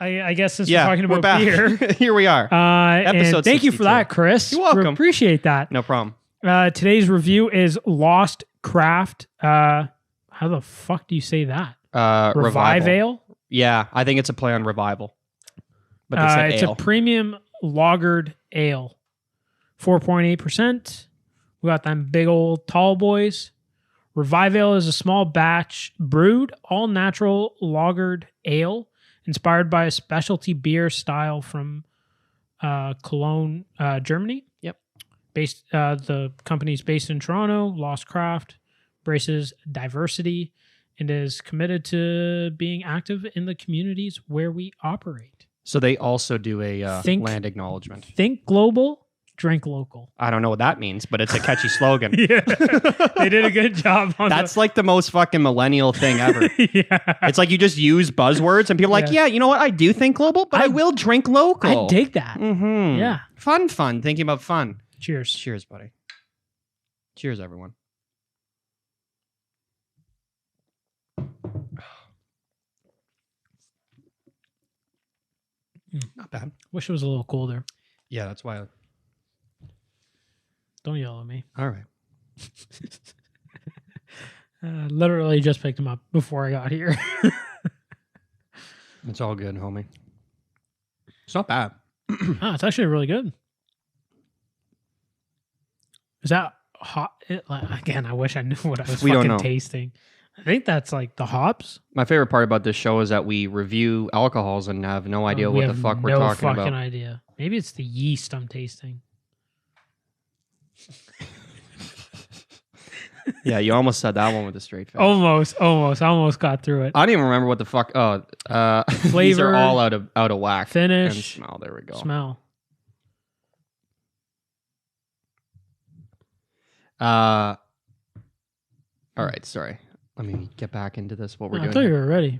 I guess since we're talking we're about back. beer. Here we are. And thank you for that, Chris. You're welcome. We appreciate that. No problem. Today's review is Lost Craft. How the fuck do you say that? Revivale? Yeah, I think it's a play on Revival. But they said it's ale. a premium lagered ale. 4.8%. We got them big old tall boys. Revivale is a small batch brewed all natural lagered ale inspired by a specialty beer style from Cologne, Germany. Yep. The company's based in Toronto. Lost Craft embraces diversity and is committed to being active in the communities where we operate. So they also do a land acknowledgement. Think global, drink local. I don't know what that means, but it's a catchy slogan. Yeah, they did a good job on That's like the most fucking millennial thing ever. Yeah. It's like you just use buzzwords and people are like, yeah, you know what? I do think global, but I will drink local. I dig that. Mm-hmm. Yeah. Fun. Thinking about fun. Cheers. Cheers, buddy. Cheers, everyone. Not bad. Wish it was a little colder. Yeah, that's why. Don't yell at me. All right. Literally just picked him up before I got here. It's all good, homie. It's not bad. It's actually really good. Is that hot? Again, I wish I knew what I was fucking tasting. I think that's like the hops. My favorite part about this show is that we review alcohols and have no idea what the fuck we're talking about. No fucking idea. Maybe it's the yeast I'm tasting. Yeah, you almost said that one with a straight face. Almost. I almost got through it. I don't even remember what the fuck. Flavor. These are all out of whack. Finish. And smell. There we go. Smell. All right. Sorry. Let me get back into this. What we're doing. I thought you were ready.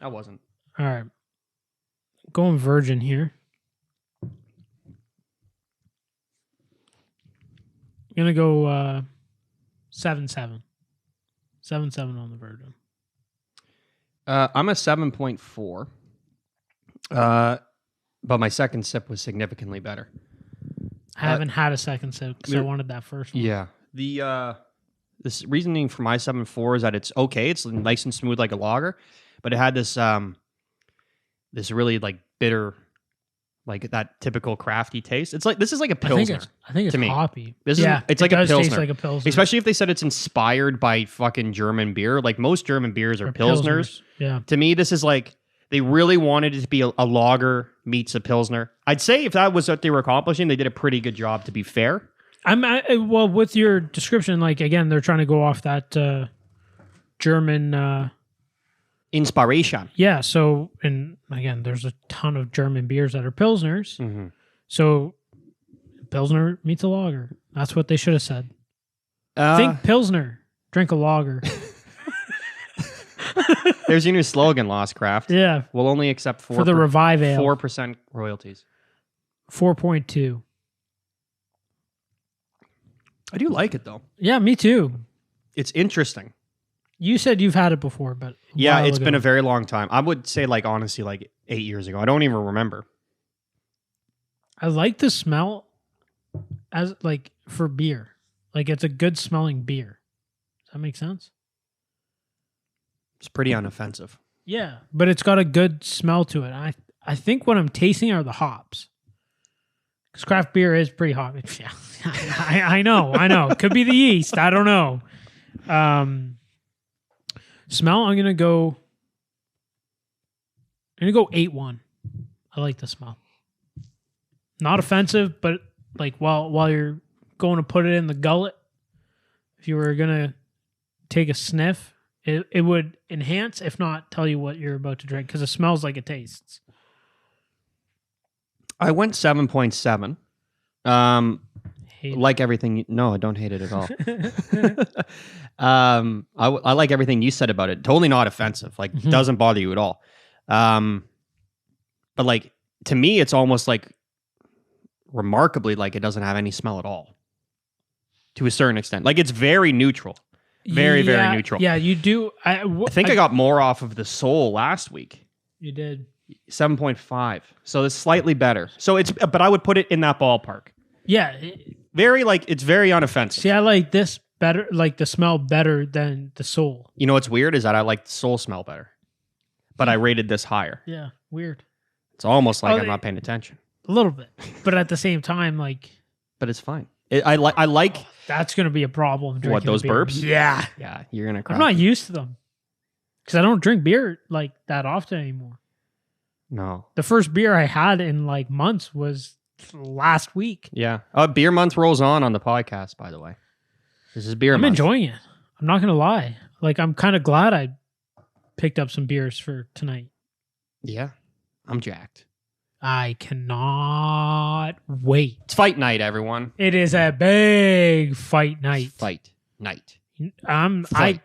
I wasn't. All right. Going virgin here. I'm going to go 7.7. 7.7 on the virgin. I'm a 7.4. But my second sip was significantly better. I haven't had a second sip because I wanted that first one. Yeah. This reasoning for my 7.4 is that it's okay. It's nice and smooth like a lager, but it had this this really like bitter, like that typical crafty taste. It's like this is like a pilsner. I think it's to me. hoppy. It's like a pilsner. Taste like a pilsner. Especially if they said it's inspired by fucking German beer. Like most German beers are pilsners. Yeah. To me, this is like they really wanted it to be a lager meets a pilsner. I'd say if that was what they were accomplishing, they did a pretty good job. To be fair. Well, with your description, like again, they're trying to go off that German inspiration. Yeah. So, and again, there's a ton of German beers that are pilsners. Mm-hmm. So, pilsner meets a lager. That's what they should have said. Think pilsner, drink a lager. There's your new slogan, Lost Craft. Yeah. We'll only accept for the Revivale 4% royalties. 4.2. I do like it though. Yeah, me too. It's interesting. You said you've had it before, but yeah, it's been a very long time. I would say like honestly like 8 years ago. I don't even remember. I like the smell as like for beer. Like it's a good smelling beer. Does that make sense? It's pretty unoffensive. Yeah, but it's got a good smell to it. I think what I'm tasting are the hops. Because craft beer is pretty hoppy. Yeah, I know. It could be the yeast. I don't know. Smell, I'm going to go 8.1. I like the smell. Not offensive, but like while you're going to put it in the gullet, if you were going to take a sniff, it would enhance, if not tell you what you're about to drink, because it smells like it tastes. I went 7.7. Like everything. No, I don't hate it at all. I like everything you said about it. Totally not offensive. Like, doesn't bother you at all. But like, to me, it's almost like remarkably like it doesn't have any smell at all. To a certain extent. Like, it's very neutral. Very neutral. Yeah, you do. I think I got more off of the Soul last week. You did. 7.5. So it's slightly better. So but I would put it in that ballpark. Yeah. It's very unoffensive. See, I like this better, like the smell better than the Soul. You know what's weird is that I like the Soul smell better, but I rated this higher. Yeah, weird. It's almost like I'm not paying attention. A little bit, but at the same time, like. But it's fine. I like. That's gonna be a problem. What, those burps? Yeah, yeah. You're gonna cry. I'm not used to them because I don't drink beer like that often anymore. No. The first beer I had in like months was last week. Yeah. Beer month rolls on the podcast, by the way. This is beer month. I'm enjoying it. I'm not going to lie. Like, I'm kind of glad I picked up some beers for tonight. Yeah. I'm jacked. I cannot wait. It's fight night, everyone. It is a big fight night. Fight night. Fight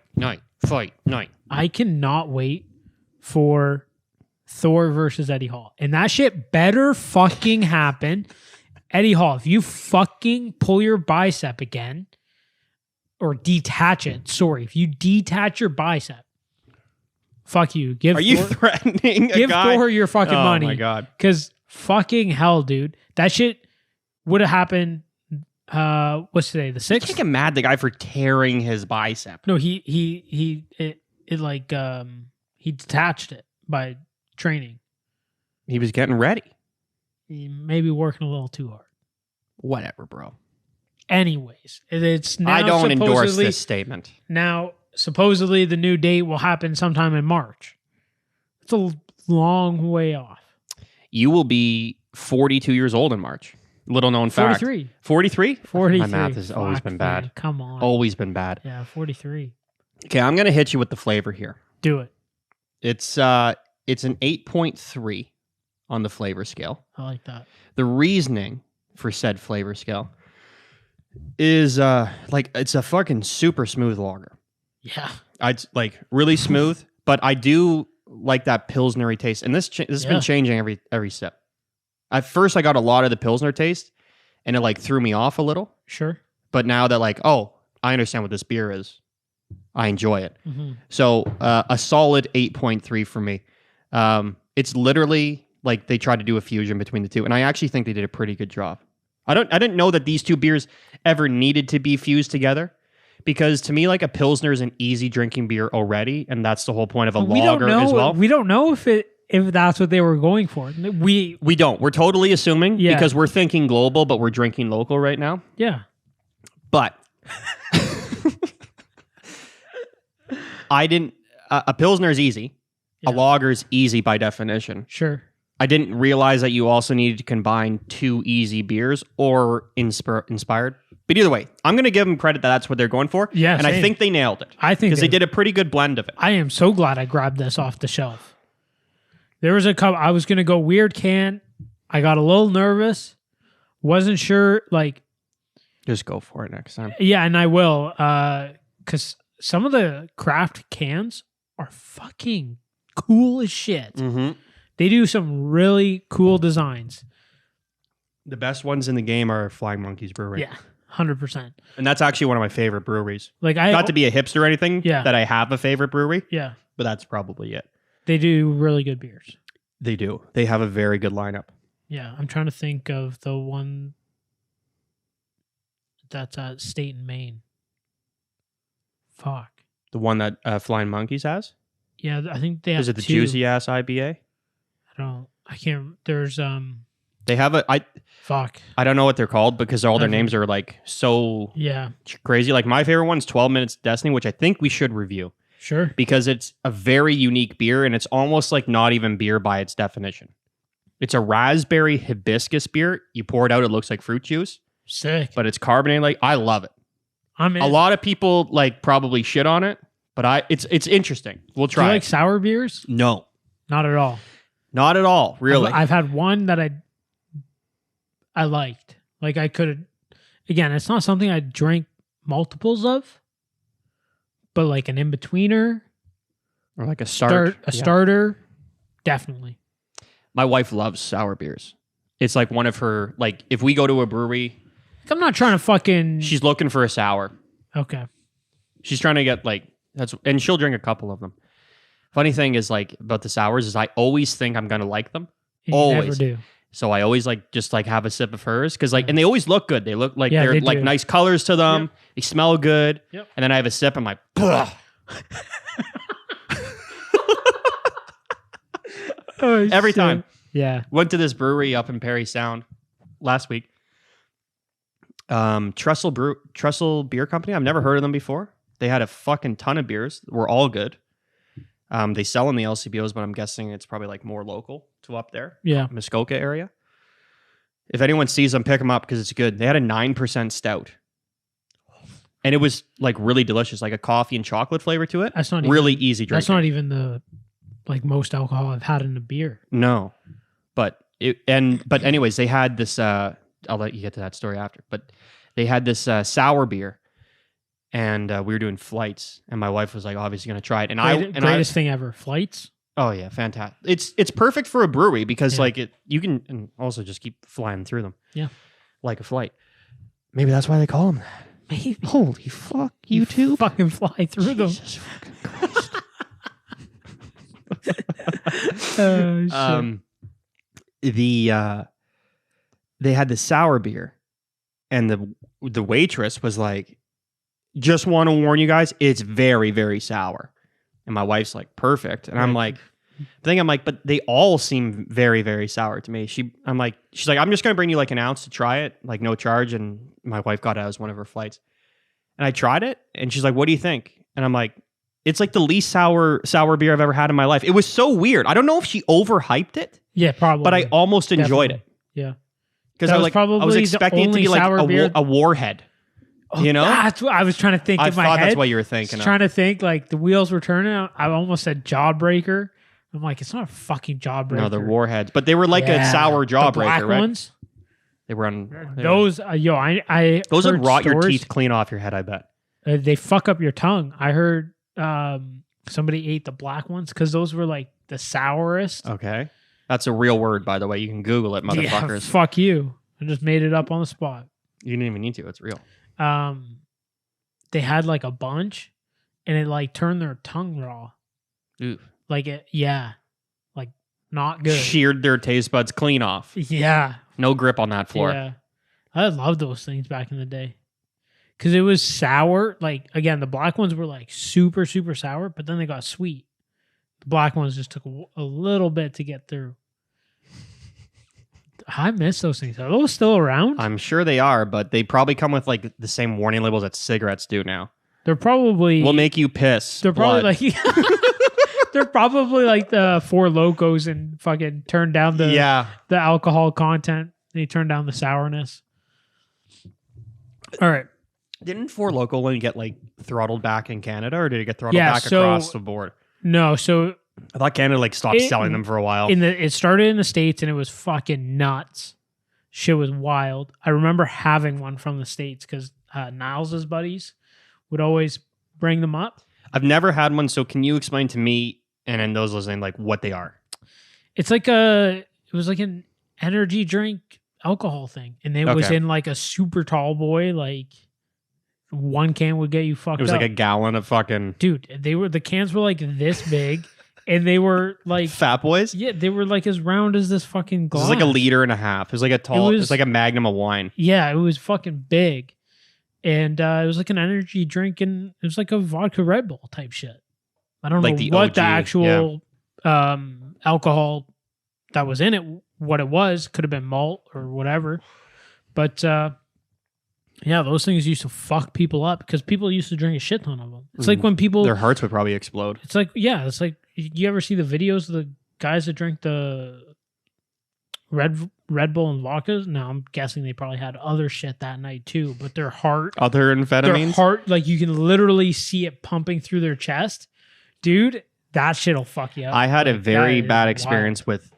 night. I cannot wait for Thor versus Eddie Hall. And that shit better fucking happen. Eddie Hall, if you fucking pull your bicep again or detach it, if you detach your bicep, fuck you. Are you threatening a give guy? Thor your fucking money. Oh my God. Because fucking hell, dude. That shit would have happened, what's today, the 6th? You can't get mad at the guy for tearing his bicep. No, he detached it by training. He was getting ready. He may be working a little too hard. Whatever, bro. Anyways, it's now I don't endorse this statement. Now, supposedly the new date will happen sometime in March. It's a long way off. You will be 42 years old in March. Little known fact. 43. 43? 43. My math has always been bad. Man, come on. Always been bad. Yeah, 43. Okay, I'm going to hit you with the flavor here. Do it. It's an 8.3 on the flavor scale. I like that. The reasoning for said flavor scale is it's a fucking super smooth lager. Yeah. It's like really smooth, but I do like that Pilsner-y taste. And this has been changing every step. At first, I got a lot of the Pilsner taste, and it like threw me off a little. Sure. But now that I understand what this beer is, I enjoy it. Mm-hmm. So a solid 8.3 for me. It's literally like they tried to do a fusion between the two, and I actually think they did a pretty good job. I didn't know that these two beers ever needed to be fused together, because to me, like, a Pilsner is an easy drinking beer already, and that's the whole point of a lager as well. We don't know if that's what they were going for. We don't. We're totally assuming because we're thinking global, but we're drinking local right now. Yeah. But a Pilsner is easy. Yeah. A lager is easy by definition. Sure. I didn't realize that you also needed to combine two easy beers or inspired. But either way, I'm going to give them credit that that's what they're going for. Yeah, and same. I think they nailed it. I think because they did a pretty good blend of it. I am so glad I grabbed this off the shelf. There was a couple. I was going to go weird can. I got a little nervous. Wasn't sure. Like, just go for it next time. Yeah, and I will. Because some of the craft cans are fucking cool as shit. Mm-hmm. They do some really cool designs. The best ones in the game are Flying Monkeys Brewery. Yeah, 100%. And that's actually one of my favorite breweries. Like, not to be a hipster or anything, Yeah. that I have a favorite brewery. Yeah. But that's probably it. They do really good beers. They do. They have a very good lineup. Yeah, I'm trying to think of the one that's at State and Maine. Fuck. The one that Flying Monkeys has? Yeah, I think they have Is it the two. Juicy Ass IBA? I can't. There's They have fuck. I don't know what they're called because all their names are like so crazy. Like, my favorite one's 12 Minutes Destiny, which I think we should review. Sure. Because it's a very unique beer, and it's almost like not even beer by its definition. It's a raspberry hibiscus beer. You pour it out, it looks like fruit juice. Sick. But it's carbonated. Like, I love it. I'm in. A lot of people like probably shit on it, but it's interesting. We'll try. Do you it. like sour beers? No. Not at all. Not at all, really. I've had one that I liked. Like, I could, again, it's not something I drank multiples of, but like an in-betweener. Or like a start. Starter, definitely. My wife loves sour beers. It's like one of her, like, if we go to a brewery. I'm not trying to fucking. She's looking for a sour. Okay. She's trying to get and she'll drink a couple of them. Funny thing is like about the sours is I always think I'm gonna like them. And you Always. never do. So I always like just like have a sip of hers because like and they always look good. They look like Yeah, they're they like do. nice colors to them. Yep. They smell good. Yep. And then I have a sip. I'm like, ugh. Oh, Every shit. time. Yeah. Went to this brewery up in Perry Sound last week. Trestle Beer Company. I've never heard of them before. They had a fucking ton of beers. Were all good. They sell in the LCBOs, but I'm guessing it's probably like more local to up there. Yeah. Muskoka area. If anyone sees them, pick them up because it's good. They had a 9% stout. And it was like really delicious, like a coffee and chocolate flavor to it. That's not really even, easy drinking. That's not even the like most alcohol I've had in a beer. No. But anyways, they had this I'll let you get to that story after. But they had this sour beer. And we were doing flights, and my wife was like, obviously going to try it. And Greatest thing ever, flights. Oh yeah, fantastic! It's perfect for a brewery because like you can and also just keep flying through them. Yeah, like a flight. Maybe that's why they call them that. Maybe. Holy fuck, YouTube! Fucking fly through Jesus fucking Christ. They had the sour beer, and the waitress was like, just want to warn you guys, it's very, very sour. And my wife's like, perfect. And I'm like, but they all seem very, very sour to me. She's like, I'm just going to bring you like an ounce to try it, like no charge. And my wife got it as one of her flights. And I tried it and she's like, what do you think? And I'm like, it's like the least sour beer I've ever had in my life. It was so weird. I don't know if she overhyped it. Yeah, probably. But I almost enjoyed it. Yeah. Because I was expecting it to be like a warhead. Oh, you know, that's what I was trying to think in my head. I thought that's what you were thinking. Trying to think like the wheels were turning. I almost said Jawbreaker. I'm like, it's not a fucking Jawbreaker. No, they're warheads, but they were like a sour Jawbreaker, the black right? Ones. They were on those. I those would rot your stories, teeth clean off your head. I bet they fuck up your tongue. I heard somebody ate the black ones because those were like the sourest. Okay, that's a real word, by the way. You can Google it, motherfuckers. Yeah, fuck you. I just made it up on the spot. You didn't even need to. It's real. They had like a bunch and it like turned their tongue raw. Ooh. Like like not good. Sheared their taste buds clean off. Yeah. No grip on that floor. Yeah. I loved those things back in the day. Cause it was sour. Like again, the black ones were like super, super sour, but then they got sweet. The black ones just took a little bit to get through. I miss those things. Are those still around? I'm sure they are, but they probably come with like the same warning labels that cigarettes do now. They're probably will make you piss. They're probably like they're probably like the Four Locos and fucking turn down the alcohol content. They turn down the sourness. All right. Didn't Four Loko one get like throttled back in Canada, or did it get throttled back across the board? No, so I thought Canada like stopped selling them for a while. It started in the States and it was fucking nuts. Shit was wild. I remember having one from the States because Niles' buddies would always bring them up. I've never had one, so can you explain to me and then those listening like what they are? It's like it was like an energy drink alcohol thing, and it was in like a super tall boy. Like one can would get you fucked up. It was like a gallon of fucking the cans were like this big. And they were like Fat Boys. Yeah, they were like as round as this fucking glass. It was like 1.5 liters. It was like it was like a Magnum of wine. Yeah, it was fucking big, and it was like an energy drink, and it was like a vodka Red Bull type shit. I don't know what OG, the actual alcohol that was in it, what it was. Could have been malt or whatever, but those things used to fuck people up because people used to drink a shit ton of them. It's like when people their hearts would probably explode. It's like you ever see the videos of the guys that drink the Red Bull and vodkas? Now I'm guessing they probably had other shit that night too, but their other amphetamines, their heart, like you can literally see it pumping through their chest, dude. That shit'll fuck you up. I had a very bad experience with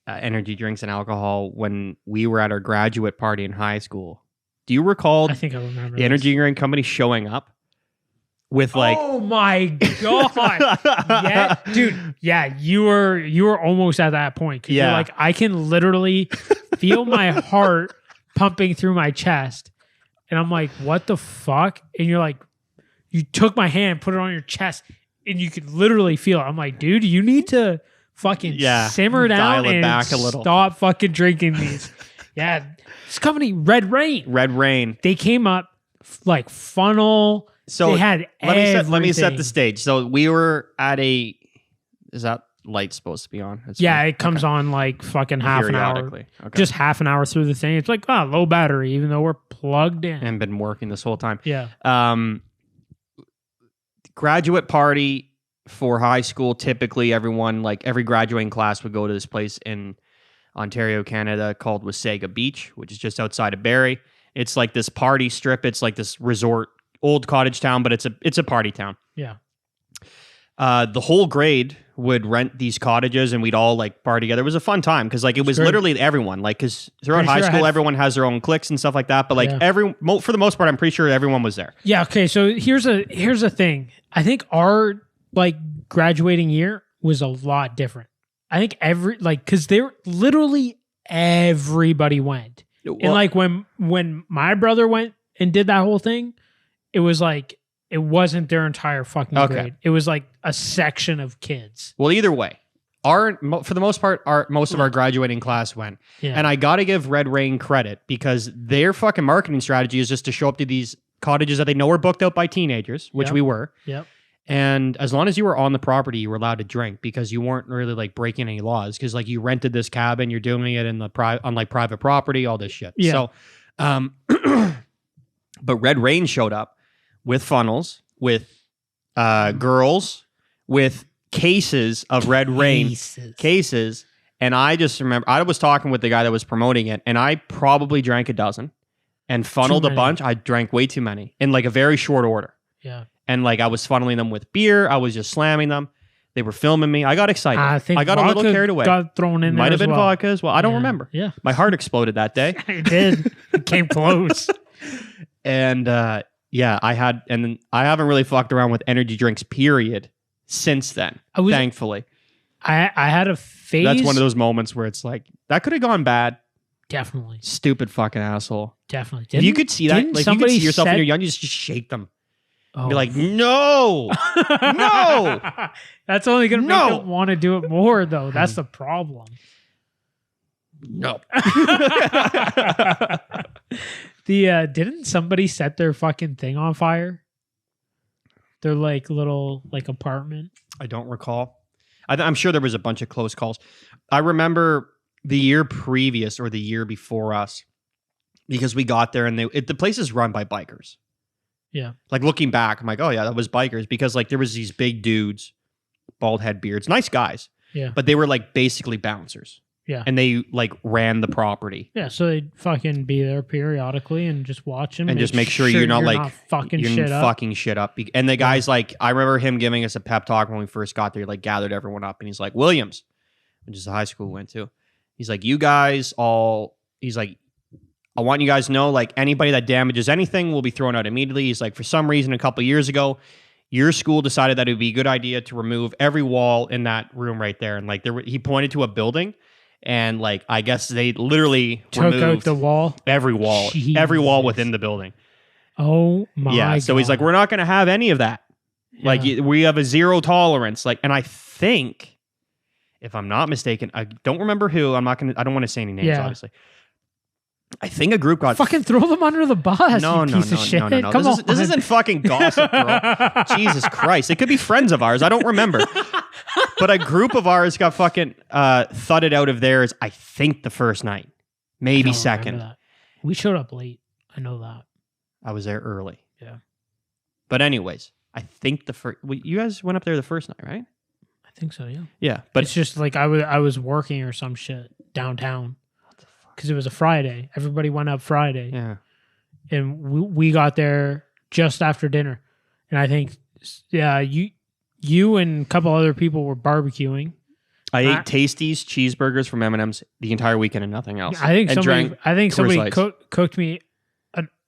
energy drinks and alcohol when we were at our graduate party in high school. Do you recall? I think I remember the energy drink company showing up with like, oh my god, yeah, dude, yeah, you were almost at that point because you're like, I can literally feel my heart pumping through my chest, and I'm like, what the fuck? And you're like, you took my hand, put it on your chest, and you could literally feel it. I'm like, dude, you need to fucking simmer down and back a little. Stop fucking drinking these. Yeah. This company, Red Rain. They came up like funnel. So they had let me set the stage. So we were at is that light supposed to be on? It comes on like fucking half an hour. Okay. Just half an hour through the thing. It's like, low battery, even though we're plugged in. And been working this whole time. Yeah. Graduate party for high school, typically everyone, like every graduating class would go to this place in Ontario, Canada called Wasaga Beach, which is just outside of Barrie. It's like this party strip. It's like this resort, old cottage town, but it's a party town. Yeah. The whole grade would rent these cottages and we'd all like party together. It was a fun time because like it was literally everyone. Like because throughout high school, everyone has their own cliques and stuff like that. But like for the most part, I'm pretty sure everyone was there. Yeah. Okay. So here's a thing. I think our like graduating year was a lot different. I think because literally everybody went. Well, and like when my brother went and did that whole thing, it was like, it wasn't their entire fucking grade. It was like a section of kids. Well, either way, for the most part, most of our graduating class went. Yeah. And I got to give Red Rain credit because their fucking marketing strategy is just to show up to these cottages that they know are booked out by teenagers, which we were. Yep. And as long as you were on the property, you were allowed to drink because you weren't really like breaking any laws because like you rented this cabin, you're doing it in on like private property, all this shit. Yeah. So, but Red Rain showed up with funnels, with girls, with cases of Red Rain cases. And I just remember I was talking with the guy that was promoting it, and I probably drank a dozen and funneled a bunch. I drank way too many in like a very short order. Yeah. And like I was funneling them with beer. I was just slamming them. They were filming me. I got excited. I got a little carried away. Got thrown in. Might have been well. vodka as well. I don't remember. Yeah. My heart exploded that day. It did. It came close. And I haven't really fucked around with energy drinks, period, since then. Thankfully. I had a phase. That's one of those moments where it's like, that could have gone bad. Definitely. Stupid fucking asshole. Definitely. If you could see that, like you could see yourself when you're young, you just shake them. Oh. Be like, no, no. That's only going to make them want to do it more, though. That's the problem. No. Didn't somebody set their fucking thing on fire? Their like little like apartment. I don't recall. I'm sure there was a bunch of close calls. I remember the year previous or the year before us, because we got there and the place is run by bikers. Yeah. Like looking back, I'm like, oh yeah, that was bikers because like there was these big dudes, bald head beards, nice guys. Yeah. But they were like basically bouncers. Yeah. And they like ran the property. Yeah. So they'd fucking be there periodically and just watch them. And just make sure you're not fucking shit up. And the guy's like, I remember him giving us a pep talk when we first got there, he like gathered everyone up and he's like, Williams, which is the high school we went to. He's like, he's like, I want you guys to know, like, anybody that damages anything will be thrown out immediately. He's like, for some reason, a couple of years ago, your school decided that it would be a good idea to remove every wall in that room right there. And, like, he pointed to a building, and, like, I guess they literally took out the wall? Every wall. Jesus. Every wall within the building. Oh, my God. So he's like, we're not going to have any of that. Yeah. Like, we have a zero tolerance. Like, and I think, if I'm not mistaken, I don't remember who. I don't want to say any names, obviously. I think a group got fucking throw them under the bus. No. This isn't fucking gossip, girl. Jesus Christ. They could be friends of ours. I don't remember. But a group of ours got fucking thudded out of theirs, I think the first night. Maybe second. We showed up late. I know that. I was there early. Yeah. But anyways, I think you guys went up there the first night, right? I think so, yeah. Yeah. But it's just like I was working or some shit downtown. Because it was a Friday. Everybody went up Friday. Yeah. And we got there just after dinner. And I think, you and a couple other people were barbecuing. I ate Tasties cheeseburgers from M&M's the entire weekend and nothing else. I think somebody cooked me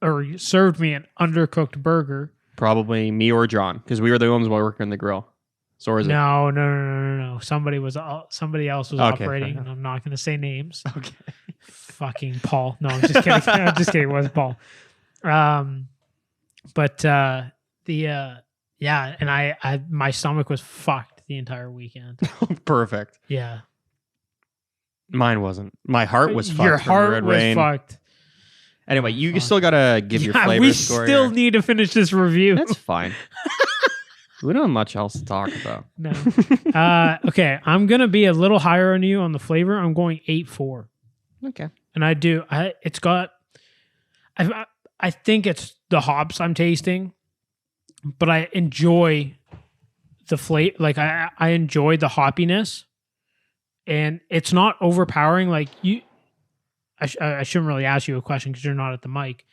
or served me an undercooked burger. Probably me or John, because we were the ones working the grill. So is it? No. Somebody else was operating, and I'm not going to say names. Okay. Fucking Paul. No, I'm just kidding. I'm just kidding. It was Paul. But Yeah, and I my stomach was fucked the entire weekend. Perfect. Yeah. Mine wasn't. My heart was fucked. Your from heart Red was Rain. fucked. Anyway, you Fuck. still gotta give your flavor we score. still here. need to finish this review. That's fine. We don't have much else to talk about. No. Okay, I'm gonna be a little higher on you on the flavor. I'm going 8.4. Okay. And I think it's the hops I'm tasting, but I enjoy the flavor. Like I enjoy the hoppiness, and it's not overpowering. Like I shouldn't really ask you a question because you're not at the mic,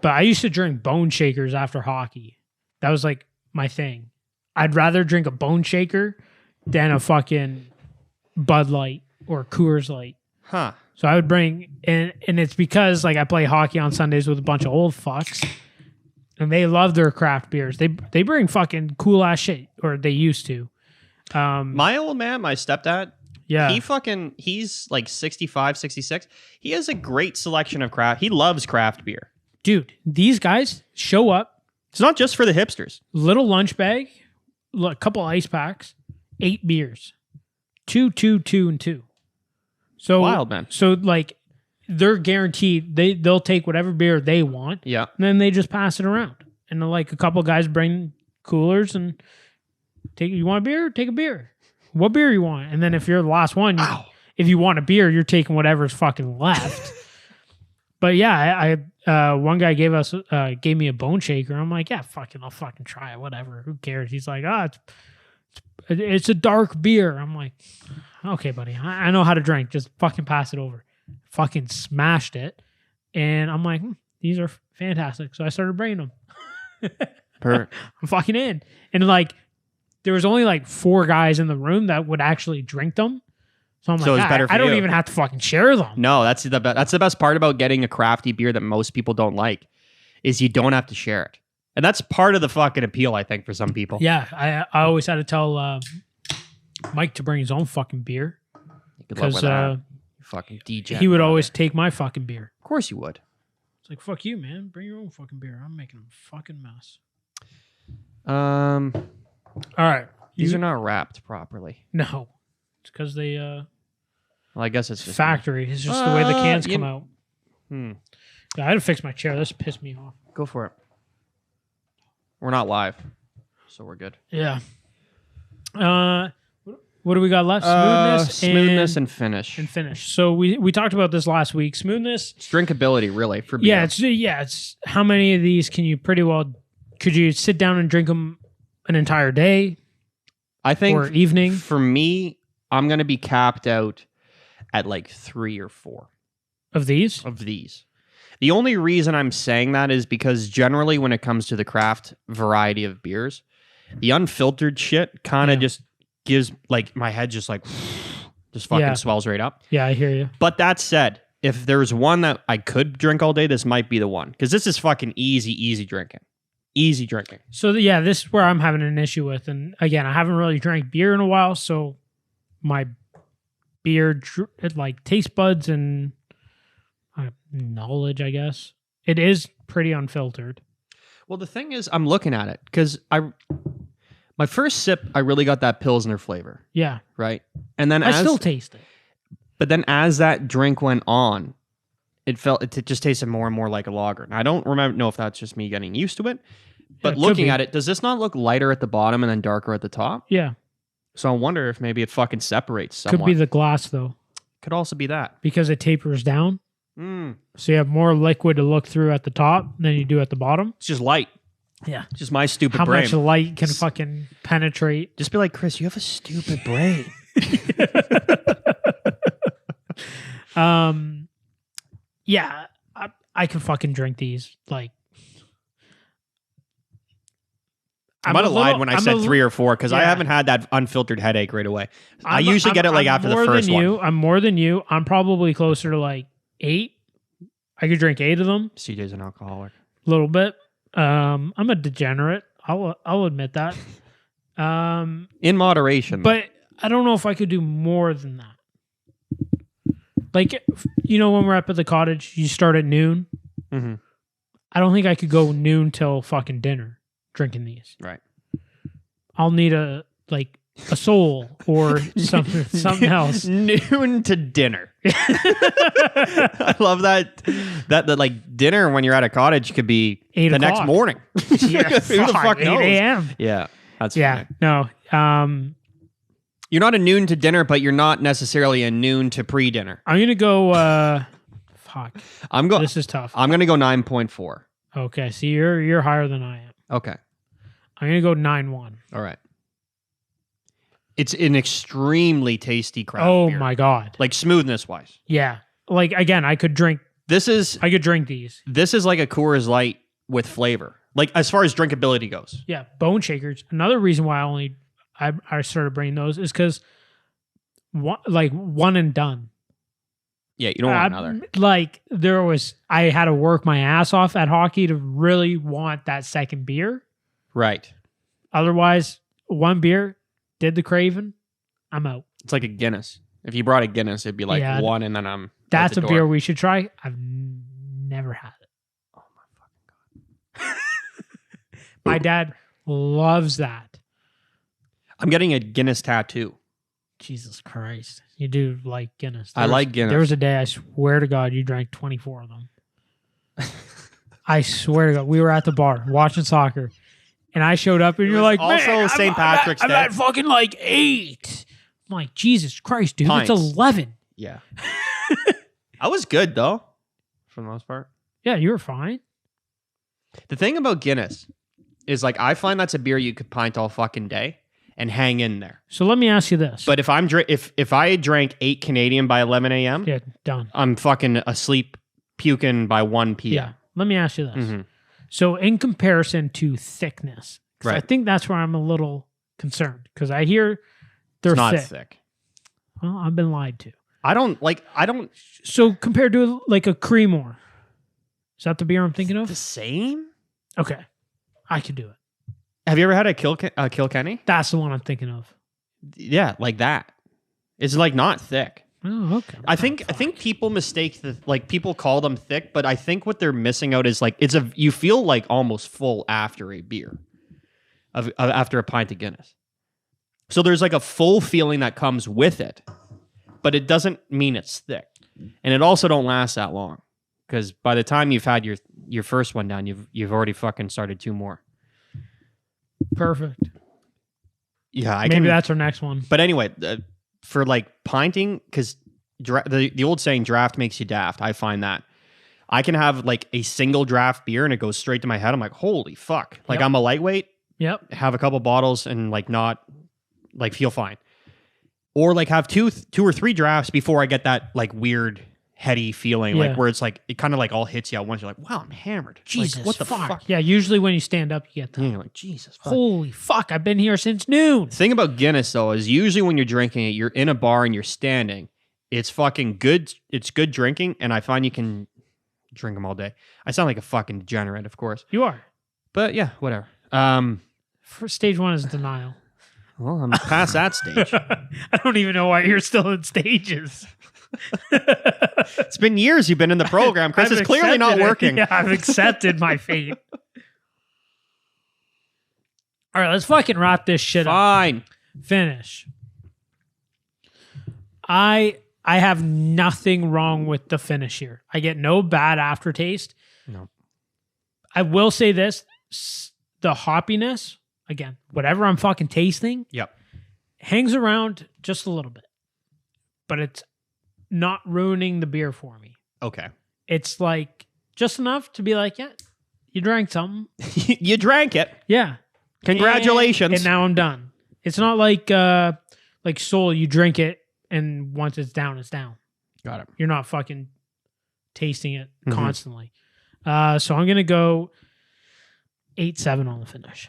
but I used to drink bone shakers after hockey. That was like my thing. I'd rather drink a bone shaker than a fucking Bud Light or Coors Light. Huh. So I would bring, and it's because like I play hockey on Sundays with a bunch of old fucks, and they love their craft beers. They bring fucking cool ass shit, or they used to. My old man, my stepdad, Yeah, he's like 65, 66. He has a great selection of craft. He loves craft beer. dude, these guys show up, It's not just for the hipsters. little lunch bag, a couple ice packs, 8 beers, 2, 2, 2, and 2. So Wild, man. So like they're guaranteed they'll take whatever beer they want. Yeah. And then they just pass it around. And then like a couple guys bring coolers and you want a beer? Take a beer. What beer you want? And then if you're the last one, if you want a beer, you're taking whatever's fucking left. But yeah, I one guy gave me a bone shaker. I'm like, yeah, I'll fucking try it. Whatever. Who cares? He's like, it's a dark beer. I'm like, okay, buddy, I know how to drink. Just fucking pass it over. Fucking smashed it. And I'm like, these are fantastic. So I started bringing them. I'm fucking in. And like, there was only like 4 guys in the room that would actually drink them. So I'm So like, it's better for I don't you. even have to fucking share them. No, that's the best part about getting a crafty beer that most people don't like is you don't have to share it. And that's part of the fucking appeal, I think, for some people. Yeah, I always had to tell Mike to bring his own fucking beer. Good luck with Because that. You fucking DJ. he would always take my fucking beer. Of course you would. It's like, fuck you, man. Bring your own fucking beer. I'm making a fucking mess. Um, All right. these are not wrapped properly. No. It's because they Well, I guess it's just factory. It's just the way the cans come out. Hmm. I had to fix my chair. This pissed me off. Go for it. We're not live, so we're good. Yeah. What do we got left? Smoothness and finish. and finish. So we talked about this last week. Smoothness. It's drinkability, really, for beer. It's how many of these can you could you sit down and drink them an entire day I think or evening? for me, I'm going to be capped out at like 3 or 4 Of these? of these. The only reason I'm saying that is because generally when it comes to the craft variety of beers, the unfiltered shit kind of just gives like my head just like just fucking swells right up. Yeah, I hear you. But that said, if there's one that I could drink all day, this might be the one because this is fucking easy drinking. Easy drinking. So this is where I'm having an issue with. And again, I haven't really drank beer in a while, so my beer like taste buds and knowledge, I guess, it is pretty unfiltered. Well, the thing is, I'm looking at it because my first sip, I really got that Pilsner flavor. Yeah. Right. And then I still taste it. But then as that drink went on, it just tasted more and more like a lager. And I don't know if that's just me getting used to it. But looking at it, does this not look lighter at the bottom and then darker at the top? Yeah. So I wonder if maybe it fucking separates somewhat. Could be the glass, though. Could also be that. Because it tapers down. Mm. So you have more liquid to look through at the top than you do at the bottom. It's just light. Yeah. It's just my stupid How brain. much light can fucking penetrate? Just be like, Chris, you have a stupid brain. Yeah, I can fucking drink these. Like, I might have lied when I said 3 or 4 because I Yeah. haven't had that unfiltered headache right away. I usually get it like after the first one. I'm more than you. I'm probably closer to like 8. I could drink 8 of them. CJ's an alcoholic. A little bit. I'm a degenerate. I'll admit that. In moderation. But I don't know if I could do more than that. Like, when we're up at the cottage, you start at noon. Mm-hmm. I don't think I could go noon till fucking dinner drinking these. Right. I'll need a soul or something else. Noon to dinner. I love that like dinner when you're at a cottage could be 8 the next o'clock. morning. Yeah, Who the fuck 8 knows? a.m. Yeah, that's Yeah, funny. no. You're not a noon to dinner, but you're not necessarily a noon to pre-dinner. I'm gonna go. Fuck. This is tough. I'm gonna go 9.4. Okay, so you're higher than I am. Okay, I'm gonna go 9.1. all right. It's an extremely tasty craft beer. My god. Like smoothness wise. Yeah. Like again, I could drink I could drink these. This is like a Coors Light with flavor. Like as far as drinkability goes. Yeah, bone shakers. Another reason why I started bringing those is because one and done. Yeah, you don't want another. Like I had to work my ass off at hockey to really want that second beer. Right. Otherwise, one beer did the craving. I'm out. It's like a Guinness. If you brought a Guinness, it'd be like one, and then I'm. That's out the a door. beer we should try. I've never had it. Oh my fucking god! My dad loves that. I'm getting a Guinness tattoo. Jesus Christ. You do like Guinness. I like Guinness. There was a day, I swear to God, you drank 24 of them. I swear to God. We were at the bar watching soccer, and I showed up, and you're like, also St. Patrick's Day. I'm at fucking like 8. I'm like, Jesus Christ, dude. Pints. It's 11. Yeah. I was good, though, for the most part. Yeah, you were fine. The thing about Guinness is, like, I find that's a beer you could pint all fucking day and hang in there. So let me ask you this. But if I drank 8 Canadian by 11 a.m., yeah, done. I'm fucking asleep, puking by 1 p.m. Yeah. Let me ask you this. Mm-hmm. So in comparison to thickness, Right. I think that's where I'm a little concerned because I hear they're It's not thick. thick. Well, I've been lied to. I don't. So compared to like a Creemore, is that the beer I'm thinking The of? same? Okay, I could do it. Have you ever had a Kilkenny? That's the one I'm thinking of. Yeah, like that. It's like not thick. Oh, okay. I think people mistake people call them thick, but I think what they're missing out is like you feel like almost full after a beer, after a pint of Guinness. So there's like a full feeling that comes with it, but it doesn't mean it's thick, and it also don't last that long because by the time you've had your first one down, you've already fucking started 2 more. Perfect. Yeah, Maybe that's our next one. But anyway, for like pinting, because the old saying "draft makes you daft," I find that I can have like a single draft beer and it goes straight to my head. I'm like, holy fuck! Like Yep. I'm a lightweight. Yep. Have a couple bottles and like not like feel fine, or like have two or 3 drafts before I get that like weird heady feeling, Yeah. like where it's like it kind of like all hits you at once. You're like, wow, I'm hammered. Jesus, like, what the fuck? Yeah, usually when you stand up, you get that. And you're like, Jesus, fuck. Holy fuck! I've been here since noon. The thing about Guinness though is usually when you're drinking it, you're in a bar and you're standing. It's fucking good. It's good drinking, and I find you can drink them all day. I sound like a fucking degenerate, of course, You are. but yeah, whatever. First stage 1 is denial. Well, I'm past that stage. I don't even know why you're still in stages. It's been years you've been in the program, Chris. I've It's clearly not accepted it. working. Yeah, I've accepted my fate. All right, let's fucking wrap this shit up. Fine. Finish. I have nothing wrong with the finish here. I get no bad aftertaste. No. I will say this, the hoppiness, again, whatever I'm fucking tasting, Yep. hangs around just a little bit. But it's not ruining the beer for me. Okay. It's like just enough to be like, yeah, you drank something. You drank it. Yeah. Congratulations. And now I'm done. It's not like Soul, you drink it and once it's down, it's down. Got it. You're not fucking tasting it Mhm. constantly. So I'm going to go 8-7 on the finish.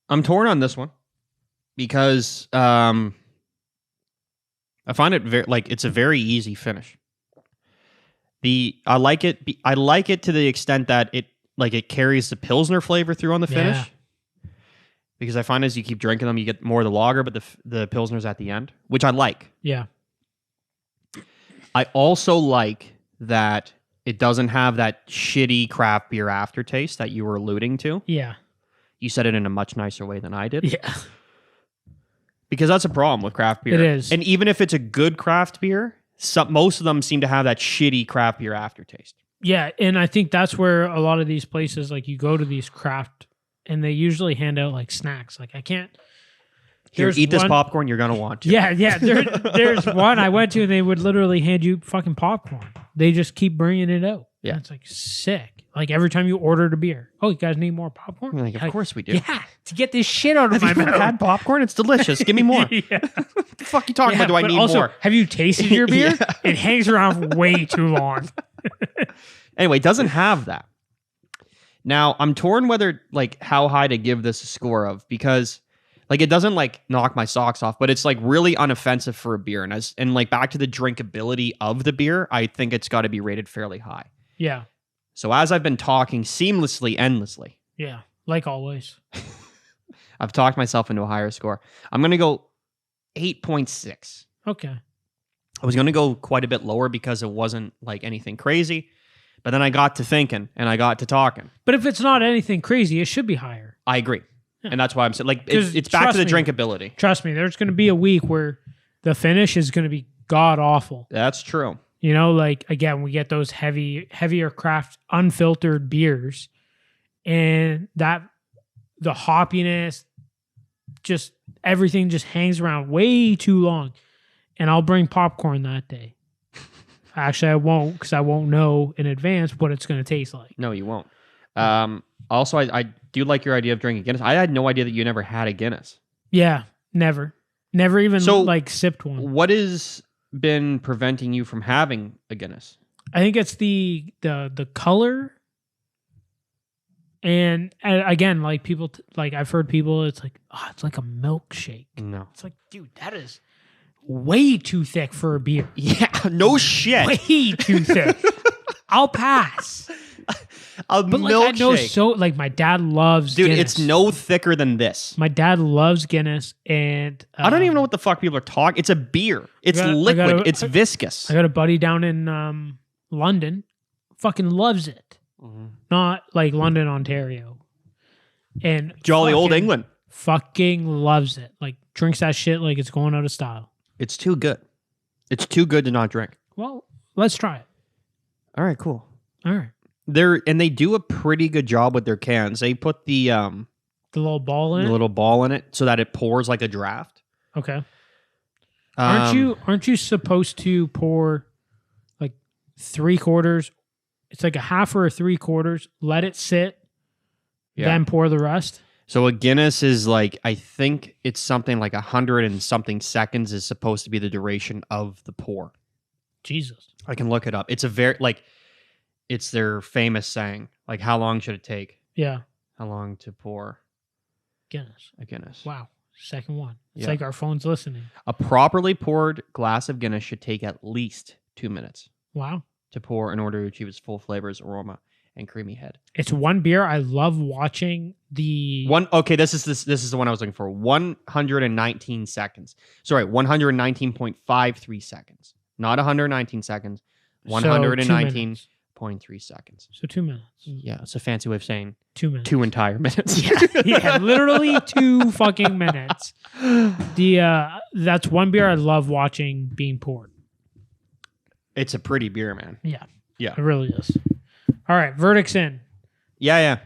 I'm torn on this one because I find it it's a very easy finish. I like it to the extent that it carries the Pilsner flavor through on the finish. Yeah. Because I find as you keep drinking them, you get more of the lager, but the Pilsner's at the end, which I like. Yeah. I also like that it doesn't have that shitty craft beer aftertaste that you were alluding to. Yeah. You said it in a much nicer way than I did. Yeah. Because that's a problem with craft beer. It is. And even if it's a good craft beer, most of them seem to have that shitty craft beer aftertaste. Yeah, and I think that's where a lot of these places, like you go to these craft, and they usually hand out like snacks. Like I can't. Here, eat this popcorn. You're gonna want to. Yeah. There's one I went to, and they would literally hand you fucking popcorn. They just keep bringing it out. Yeah, and it's like sick. Like every time you ordered a beer, oh, you guys need more popcorn? Like, of course we do. Yeah, to get this shit out of my mouth. Have you had popcorn? It's delicious. Give me more. Yeah. What the fuck you talking about? Do I need also, more? Have you tasted your beer? Yeah. It hangs around way too long. Anyway, it doesn't have that. Now, I'm torn whether, like, how high to give this a score of, because, like, it doesn't, like, knock my socks off, but it's, like, really unoffensive for a beer. And like, back to the drinkability of the beer, I think it's got to be rated fairly high. Yeah. So as I've been talking seamlessly, endlessly. Yeah, like always. I've talked myself into a higher score. I'm going to go 8.6. Okay. I was going to go quite a bit lower because it wasn't, like, anything crazy. But then I got to thinking and I got to talking. But if it's not anything crazy, it should be higher. I agree. Yeah. And that's why I'm saying, like, it's back to the drinkability. Trust me, there's going to be a week where the finish is going to be god awful. That's true. You know, like, again, we get those heavier craft, unfiltered beers. And the hoppiness, just everything just hangs around way too long. And I'll bring popcorn that day. Actually, I won't, because I won't know in advance what it's going to taste like. No, you won't. Also, I do like your idea of drinking Guinness. I had no idea that you never had a Guinness. Yeah, never. Never even, like, sipped one. What has been preventing you from having a Guinness? I think it's the color. And again, like, people, like, I've heard people, it's like, oh, it's like a milkshake. No. It's like, dude, that is way too thick for a beer. Yeah, no shit. Way too thick. I'll pass. But like, milkshake. I know, so, like, my dad loves Dude, Guinness. it's no thicker than this. My dad loves Guinness, and I don't even know what the fuck people are talking. It's a beer. It's liquid. It's viscous. I got a buddy down in London, fucking loves it. Mm-hmm. Not like London, Ontario, and jolly old England. Fucking loves it. Like, drinks that shit like it's going out of style. It's too good. It's too good to not drink. Well, let's try it. All right, cool. All right. They do a pretty good job with their cans. They put the little ball in little ball in it so that it pours like a draft. Okay. Aren't you supposed to pour like 3/4? It's like a half or a 3/4. Let it sit, then pour the rest. So a Guinness is like, I think it's something like 100 and something seconds is supposed to be the duration of the pour. Jesus. I can look it up. It's a very, like, it's their famous saying. Like, how long should it take? Yeah. How long to pour Guinness? A Guinness. Wow. Second one. It's like our phone's listening. A properly poured glass of Guinness should take at least 2 minutes. Wow. To pour in order to achieve its full flavors, aroma, and creamy head. It's one beer. I love watching the one. Okay, this is the one I was looking for. 119 seconds. Sorry, 119.53 seconds. Not 119 seconds. 119.3 seconds. So 2 minutes. Yeah, it's a fancy way of saying 2 minutes. 2 entire minutes. Yeah, literally 2 fucking minutes. That's one beer I love watching being poured. It's a pretty beer, man. Yeah. Yeah. It really is. All right, verdict's in. Yeah.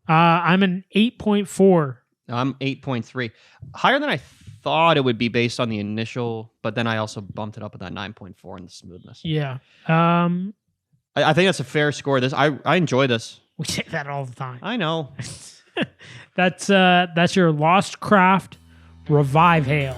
I'm an 8.4. I'm 8.3. Higher than I thought it would be based on the initial, but then I also bumped it up with that 9.4 in the smoothness. Yeah. I think that's a fair score. I enjoy this. We say that all the time. I know. That's your Lost Craft Revivale.